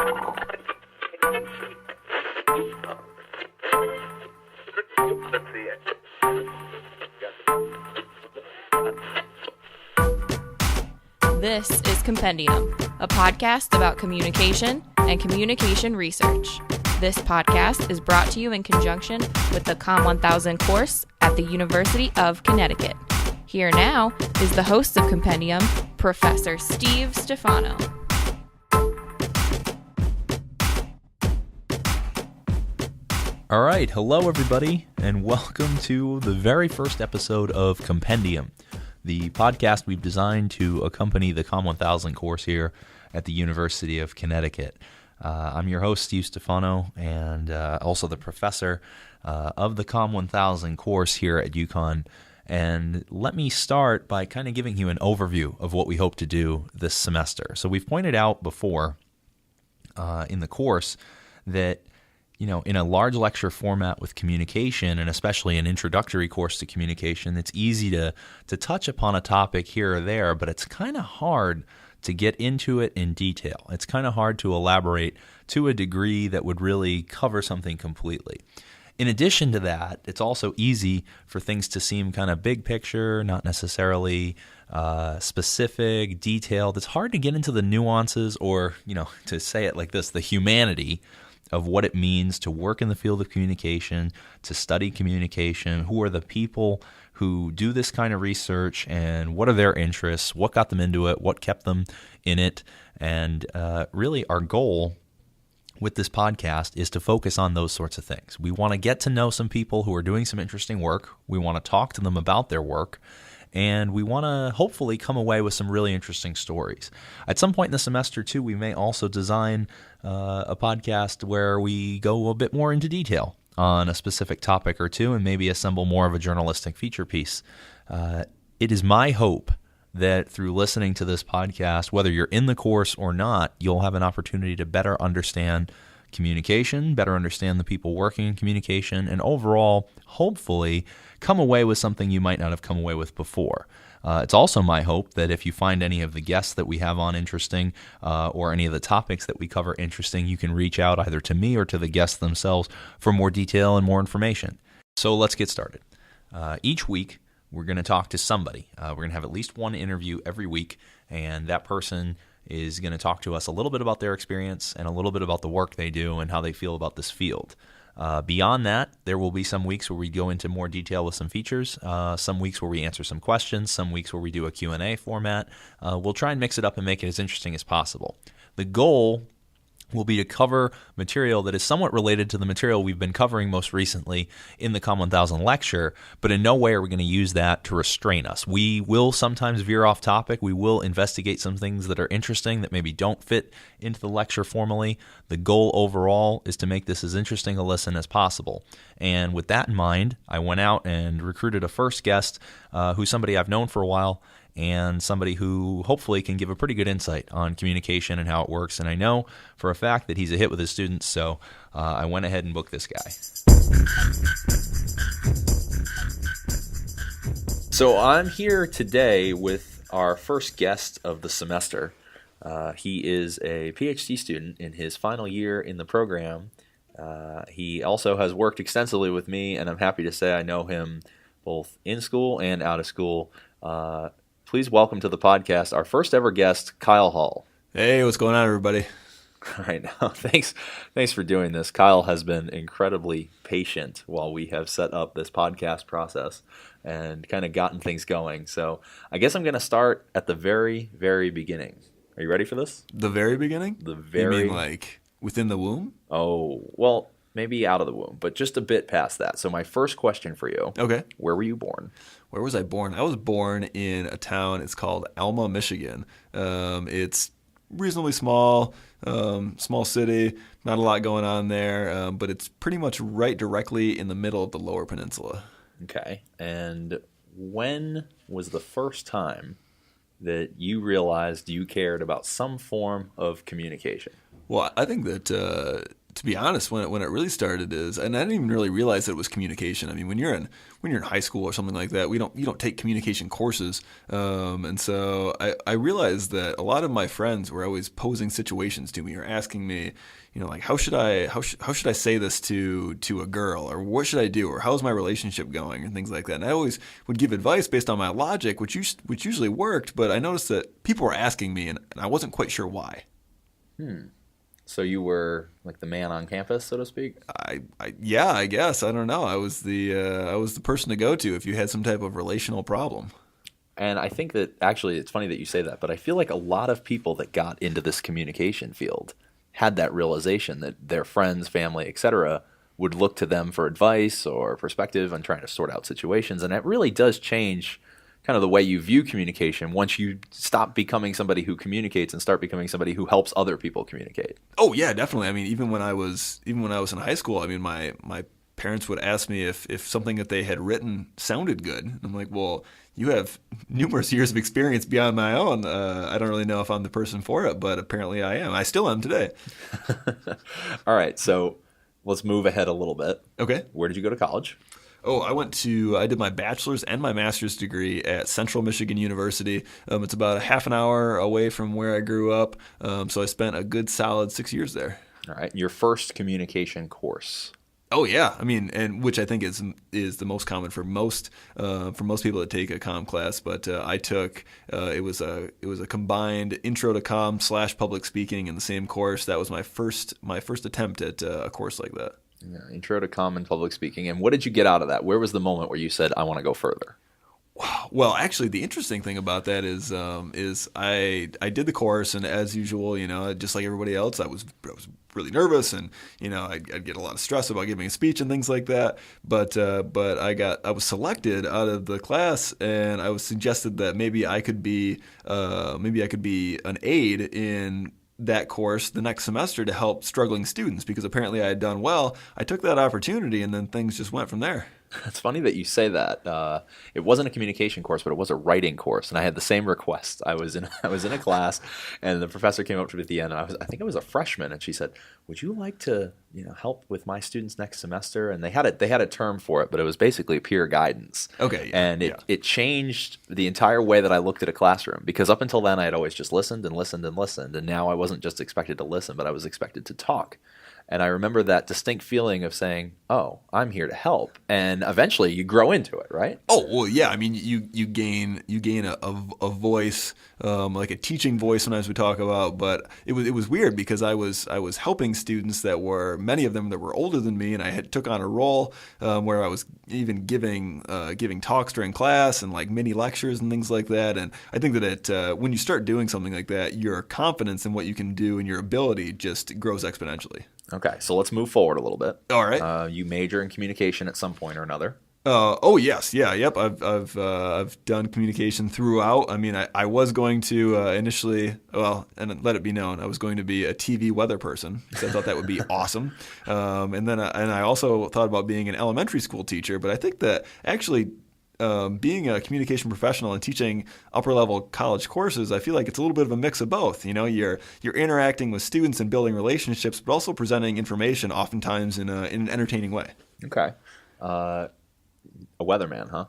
This is Compendium, a podcast about communication and communication research. This podcast is brought to you in conjunction with the COMM1000 course at the University of Connecticut. Here now is the host of Compendium, Professor Steve Stifano. All right, hello everybody, and welcome to the very first episode of Compendium, the podcast we've designed to accompany the COMM1000 course here at the University of Connecticut. I'm your host, Steve Stifano, and also the professor of the COMM1000 course here at UCONN. And let me start by kind of giving you an overview of what we hope to do this semester. So we've pointed out before in the course that in a large lecture format with communication, and especially an introductory course to communication, it's easy to touch upon a topic here or there, but it's kind of hard to get into it in detail. It's kind of hard to elaborate to a degree that would really cover something completely. In addition to that, it's also easy for things to seem kind of big picture, not necessarily specific, detailed. It's hard to get into the nuances or, to say it like this, the humanity of what it means to work in the field of communication, to study communication, who are the people who do this kind of research, and what are their interests, what got them into it, what kept them in it. And really our goal with this podcast is to focus on those sorts of things. We want to get to know some people who are doing some interesting work. We want to talk to them about their work. And we want to hopefully come away with some really interesting stories. At some point in the semester, too, we may also design a podcast where we go a bit more into detail on a specific topic or two and maybe assemble more of a journalistic feature piece. It is my hope that through listening to this podcast, whether you're in the course or not, you'll have an opportunity to better understand communication, better understand the people working in communication, and overall, hopefully, come away with something you might not have come away with before. It's also my hope that if you find any of the guests that we have on interesting or any of the topics that we cover interesting, you can reach out either to me or to the guests themselves for more detail and more information. So let's get started. Each week, we're going to talk to somebody. We're going to have at least one interview every week, and that person is going to talk to us a little bit about their experience and a little bit about the work they do and how they feel about this field. Beyond that, there will be some weeks where we go into more detail with some features, some weeks where we answer some questions, some weeks where we do a Q&A format. We'll try and mix it up and make it as interesting as possible. The goal will be to cover material that is somewhat related to the material we've been covering most recently in the COMM1000 lecture, but in no way are we going to use that to restrain us. We will sometimes veer off topic. We will investigate some things that are interesting that maybe don't fit into the lecture formally. The goal overall is to make this as interesting a listen as possible. And with that in mind, I went out and recruited a first guest who's somebody I've known for a while, and somebody who hopefully can give a pretty good insight on communication and how it works. And I know for a fact that he's a hit with his students, so I went ahead and booked this guy. So I'm here today with our first guest of the semester. He is a PhD student in his final year in the program. He also has worked extensively with me, and I'm happy to say I know him both in school and out of school. Please welcome to the podcast our first ever guest, Kyle Hall. Hey, what's going on, everybody? All right, now thanks for doing this. Kyle has been incredibly patient while we have set up this podcast process and kind of gotten things going. So I guess I'm going to start at the very, very beginning. Are you ready for this? The very beginning? You mean like within the womb? Oh, well, maybe out of the womb, but just a bit past that. So my first question for you. Okay. Where were you born? Where was I born? I was born in a town. It's called Alma, Michigan. It's reasonably small, small city, not a lot going on there, but it's pretty much right directly in the middle of the Lower Peninsula. Okay. And when was the first time that you realized you cared about some form of communication? Well, I think that to be honest, when it really started is, and I didn't even really realize that it was communication. I mean, when you're in high school or something like that, you don't take communication courses, and so I realized that a lot of my friends were always posing situations to me or asking me, like how should I say this to a girl, or what should I do, or how's my relationship going, and things like that. And I always would give advice based on my logic, which usually worked, but I noticed that people were asking me, and I wasn't quite sure why. So you were like the man on campus, so to speak? Yeah, I guess. I don't know. I was the person to go to if you had some type of relational problem. And I think that actually it's funny that you say that, but I feel like a lot of people that got into this communication field had that realization that their friends, family, etc., would look to them for advice or perspective on trying to sort out situations. And it really does change kind of the way you view communication once you stop becoming somebody who communicates and start becoming somebody who helps other people communicate. Oh yeah, definitely. I mean, even when I was in high school, I mean, my parents would ask me if something that they had written sounded good. And I'm like, well, you have numerous years of experience beyond my own. I don't really know if I'm the person for it, but apparently I am. I still am today. All right, so let's move ahead a little bit. Okay. Where did you go to college? Oh, I did my bachelor's and my master's degree at Central Michigan University. It's about a half an hour away from where I grew up. So I spent a good solid 6 years there. All right. Your first communication course. Oh yeah, I mean, and which I think is the most common for most people that take a comm class. But I took it was a combined intro to comm / public speaking in the same course. That was my first attempt at a course like that. Yeah, intro to comm and public speaking. And what did you get out of that? Where was the moment where you said, I want to go further? Well, actually, the interesting thing about that is I did the course, and as usual, just like everybody else, I was really nervous, and I'd get a lot of stress about giving a speech and things like that. But I was selected out of the class, and I was suggested that maybe I could be an aide in that course the next semester to help struggling students, because apparently I had done well. I took that opportunity, and then things just went from there. It's funny that you say that. It wasn't a communication course, but it was a writing course, and I had the same request. I was in a class, and the professor came up to me at the end, and I think I was a freshman, and she said, "Would you like to, help with my students next semester?" And they had a term for it, but it was basically peer guidance. Okay. And it changed the entire way that I looked at a classroom, because up until then I had always just listened and listened and listened, and now I wasn't just expected to listen, but I was expected to talk. And I remember that distinct feeling of saying, "Oh, I'm here to help," and eventually you grow into it, right? Oh well, yeah. I mean, you gain a voice, like a teaching voice. Sometimes we talk about, but it was weird because I was helping students that were, many of them that were older than me, and I took on a role where I was even giving talks during class and like mini lectures and things like that. And I think that when you start doing something like that, your confidence in what you can do and your ability just grows exponentially. Okay, so let's move forward a little bit. All right. You major in communication at some point or another. Oh yes, yeah, yep. I've done communication throughout. I mean, I was going to initially, and let it be known, I was going to be a TV weather person because I thought that would be awesome. And then I also thought about being an elementary school teacher. But I think that actually, being a communication professional and teaching upper level college courses, I feel like it's a little bit of a mix of both. You're interacting with students and building relationships, but also presenting information, oftentimes in an entertaining way. Okay, a weatherman, huh?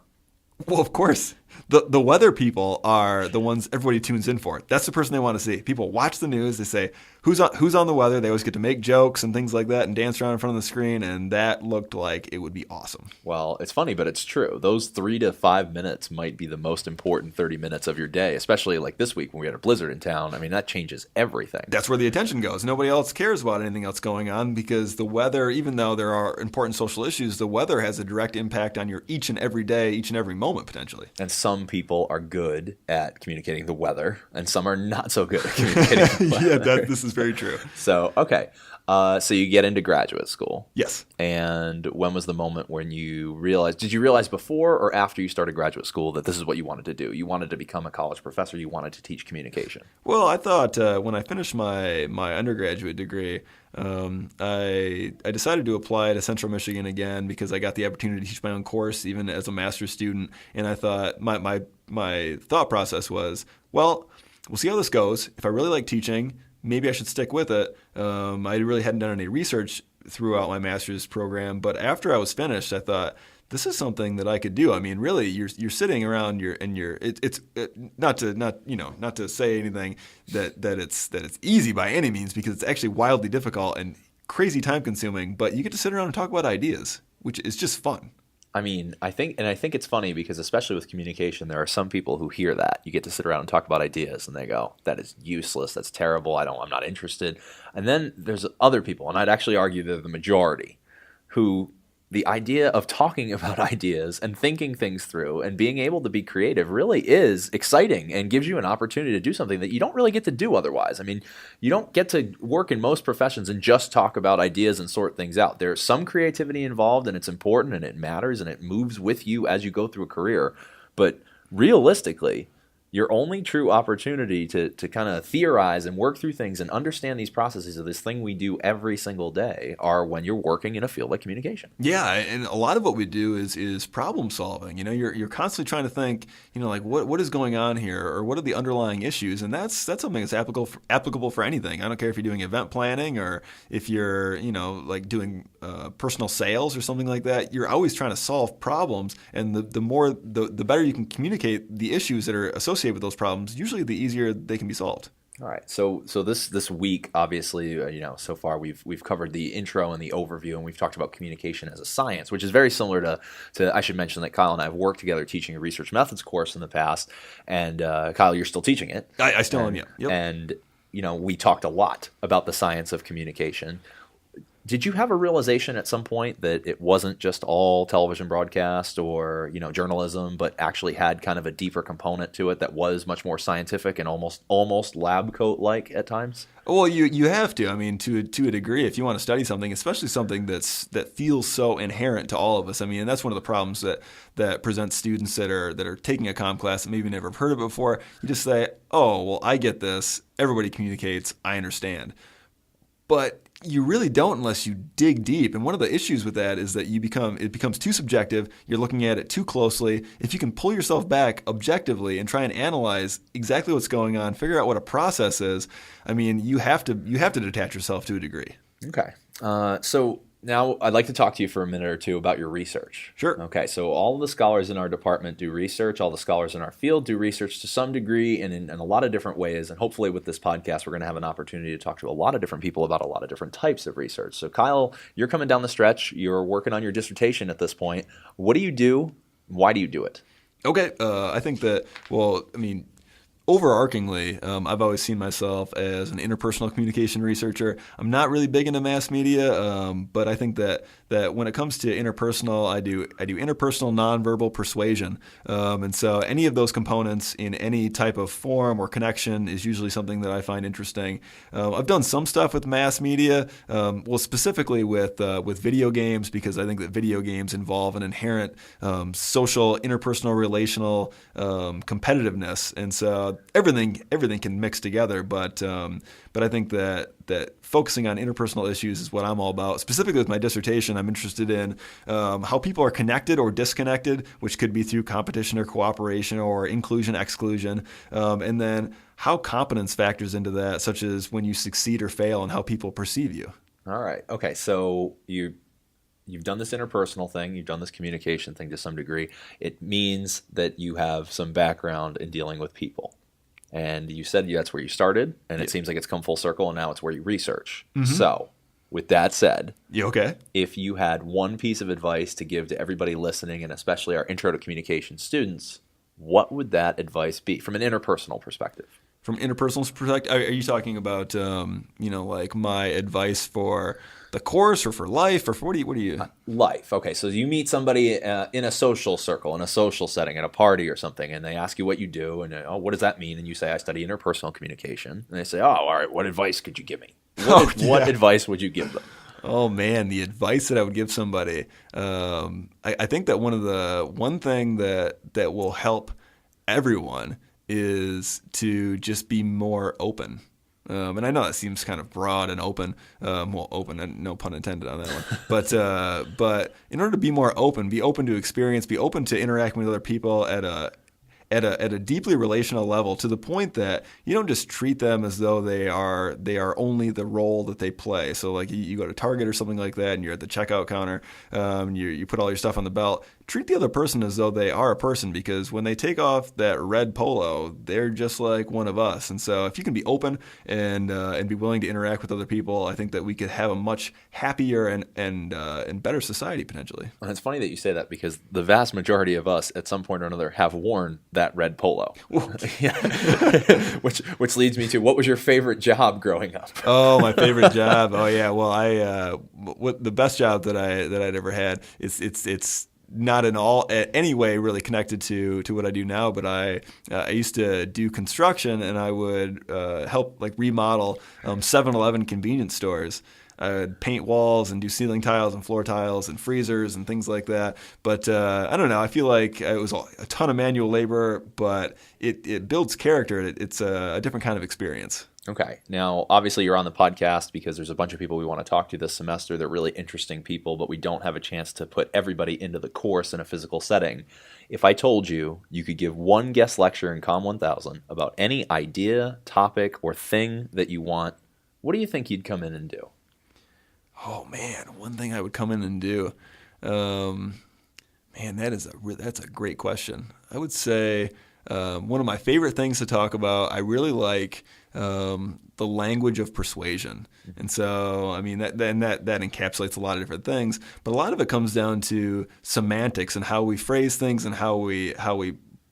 Well, of course. The weather people are the ones everybody tunes in for. That's the person they want to see. People watch the news. They say, who's on the weather? They always get to make jokes and things like that and dance around in front of the screen, and that looked like it would be awesome. Well, it's funny, but it's true. Those 3 to 5 minutes might be the most important 30 minutes of your day, especially like this week when we had a blizzard in town. I mean, that changes everything. That's where the attention goes. Nobody else cares about anything else going on because the weather, even though there are important social issues, the weather has a direct impact on your each and every day, each and every moment, potentially. And some people are good at communicating the weather, and some are not so good at communicating the weather. Yeah, this is very true. So, okay. So you get into graduate school. Yes. And when was the moment when you realized, did you realize before or after you started graduate school that this is what you wanted to do? You wanted to become a college professor. You wanted to teach communication. Well, I thought when I finished my undergraduate degree, I decided to apply to Central Michigan again because I got the opportunity to teach my own course even as a master's student. And I thought my thought process was, well, we'll see how this goes. If I really like teaching, maybe I should stick with it. I really hadn't done any research throughout my master's program, but after I was finished, I thought, this is something that I could do. I mean, really, you're sitting around not to say anything that it's easy by any means, because it's actually wildly difficult and crazy time consuming. But you get to sit around and talk about ideas, which is just fun. I mean, I think it's funny because especially with communication, there are some people who hear that you get to sit around and talk about ideas, and they go, "That is useless. That's terrible. I'm not interested." And then there's other people, and I'd actually argue they're the majority, who the idea of talking about ideas and thinking things through and being able to be creative really is exciting and gives you an opportunity to do something that you don't really get to do otherwise. I mean, you don't get to work in most professions and just talk about ideas and sort things out. There's some creativity involved, and it's important and it matters and it moves with you as you go through a career. But realistically, your only true opportunity to kind of theorize and work through things and understand these processes of this thing we do every single day are when you're working in a field like communication. Yeah, and a lot of what we do is problem solving. You're constantly trying to think, like what is going on here, or what are the underlying issues, and that's something that's applicable for anything. I don't care if you're doing event planning or if you're like doing personal sales or something like that. You're always trying to solve problems, and the better you can communicate the issues that are associated with those problems, usually the easier they can be solved. All right. So this week, obviously, so far we've covered the intro and the overview, and we've talked about communication as a science, which is very similar to I should mention that Kyle and I have worked together teaching a research methods course in the past, and Kyle, you're still teaching it. I still am, yeah. Yep. And we talked a lot about the science of communication. Did you have a realization at some point that it wasn't just all television broadcast or journalism, but actually had kind of a deeper component to it that was much more scientific and almost lab coat like at times? Well, you have to. I mean, to a degree, if you want to study something, especially something that feels so inherent to all of us. I mean, and that's one of the problems that presents students that are taking a comm class that maybe never have heard of it before. You just say, "Oh, well, I get this. Everybody communicates. I understand." But you really don't unless you dig deep. And one of the issues with that is that it becomes too subjective. You're looking at it too closely. If you can pull yourself back objectively and try and analyze exactly what's going on, figure out what a process is, I mean, you have to detach yourself to a degree. Okay. So now I'd like to talk to you for a minute or two about your research. Sure. Okay, so all of the scholars in our department do research. All the scholars in our field do research to some degree and in a lot of different ways. And hopefully with this podcast, we're going to have an opportunity to talk to a lot of different people about a lot of different types of research. So Kyle, you're coming down the stretch. You're working on your dissertation at this point. What do you do? Why do you do it? Okay. I think that, overarchingly, I've always seen myself as an interpersonal communication researcher. I'm not really big into mass media, but I think that when it comes to interpersonal, I do interpersonal nonverbal persuasion, and so any of those components in any type of form or connection is usually something that I find interesting. I've done some stuff with mass media, specifically with video games, because I think that video games involve an inherent social, interpersonal, relational competitiveness, and so everything can mix together, but I think that focusing on interpersonal issues is what I'm all about. Specifically with my dissertation, I'm interested in how people are connected or disconnected, which could be through competition or cooperation or inclusion, exclusion, and then how competence factors into that, such as when you succeed or fail and how people perceive you. All right. Okay. So you've done this interpersonal thing. You've done this communication thing to some degree. It means that you have some background in dealing with people. And you said that's where you started, and it seems like it's come full circle, and now it's where you research. Mm-hmm. So, with that said, if you had one piece of advice to give to everybody listening, and especially our intro to communication students, what would that advice be from an interpersonal perspective? From interpersonal perspective, are you talking about like my advice for the course or for life, or for what do you? Life. Okay, so you meet somebody in a social circle, in a social setting, at a party or something, and they ask you what you do, and what does that mean? And you say, I study interpersonal communication. And they say, all right, what advice could you give me? What advice would you give them? Oh man, the advice that I would give somebody. I think that one thing that will help everyone is to just be more open. And I know that seems kind of broad and open. Open, and no pun intended on that one. But in order to be more open, be open to experience, be open to interacting with other people at at a deeply relational level, to the point that you don't just treat them as though they are only the role that they play. So like you go to Target or something like that, and you're at the checkout counter, you put all your stuff on the belt. Treat the other person as though they are a person, because when they take off that red polo, they're just like one of us. And so if you can be open and be willing to interact with other people, I think that we could have a much happier and better society potentially. And it's funny that you say that, because the vast majority of us at some point or another have worn that red polo. which leads me to, what was your favorite job growing up? Oh, my favorite job. Oh yeah. Well, the best job that I'd ever had, it's not in any way really connected to what I do now, but I used to do construction, and I would help like remodel 7-Eleven convenience stores. I would paint walls and do ceiling tiles and floor tiles and freezers and things like that. But I don't know. I feel like it was a ton of manual labor, but it builds character. It's a different kind of experience. Okay. Now, obviously, you're on the podcast because there's a bunch of people we want to talk to this semester. They're really interesting people, but we don't have a chance to put everybody into the course in a physical setting. If I told you you could give one guest lecture in COM 1000 about any idea, topic, or thing that you want, what do you think you'd come in and do? Oh man, one thing I would come in and do. Man, that's a great question. I would say one of my favorite things to talk about, I really like the language of persuasion. And so, I mean, that encapsulates a lot of different things, but a lot of it comes down to semantics and how we phrase things and how we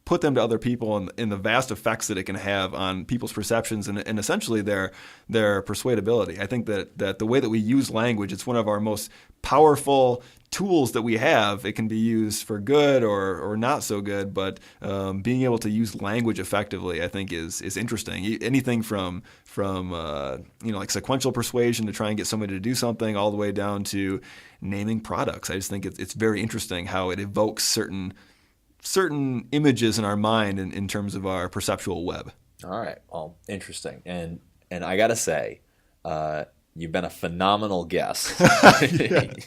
put them to other people, and the vast effects that it can have on people's perceptions and essentially their persuadability. I think that the way that we use language, it's one of our most powerful tools that we have. It can be used for good or not so good, but being able to use language effectively, I think, is interesting. Anything from like sequential persuasion to try and get somebody to do something, all the way down to naming products. I just think it's very interesting how it evokes certain images in our mind in terms of our perceptual web. All right. Well, interesting. And I got to say, you've been a phenomenal guest.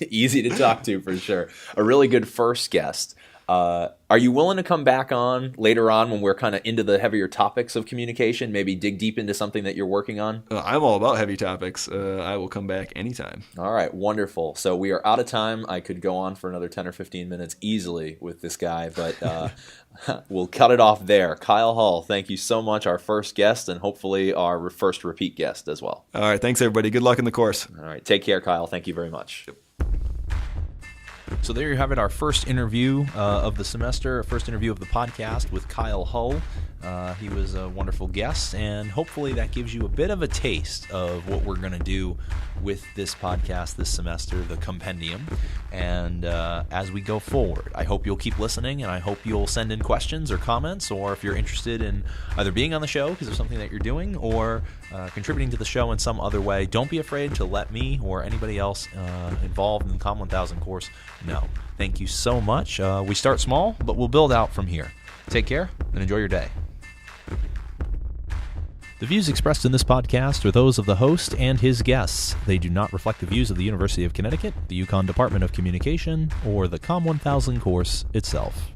Easy to talk to for sure. A really good first guest. Are you willing to come back on later on when we're kind of into the heavier topics of communication, maybe dig deep into something that you're working on? I'm all about heavy topics. I will come back anytime. All right, wonderful. So we are out of time. I could go on for another 10 or 15 minutes easily with this guy, but we'll cut it off there. Kyle Hull, thank you so much, our first guest, and hopefully our first repeat guest as well. All right, thanks everybody. Good luck in the course. All right, take care, Kyle. Thank you very much. Yep. So there you have it, our first interview of the semester, first interview of the podcast with Kyle Hull. He was a wonderful guest, and hopefully that gives you a bit of a taste of what we're going to do with this podcast this semester, the Compendium. And as we go forward, I hope you'll keep listening, and I hope you'll send in questions or comments, or if you're interested in either being on the show because of something that you're doing, or contributing to the show in some other way, don't be afraid to let me or anybody else involved in the COM 1000 course know. Thank you so much. We start small, but we'll build out from here. Take care and enjoy your day. The views expressed in this podcast are those of the host and his guests. They do not reflect the views of the University of Connecticut, the UCONN Department of Communication, or the COM 1000 course itself.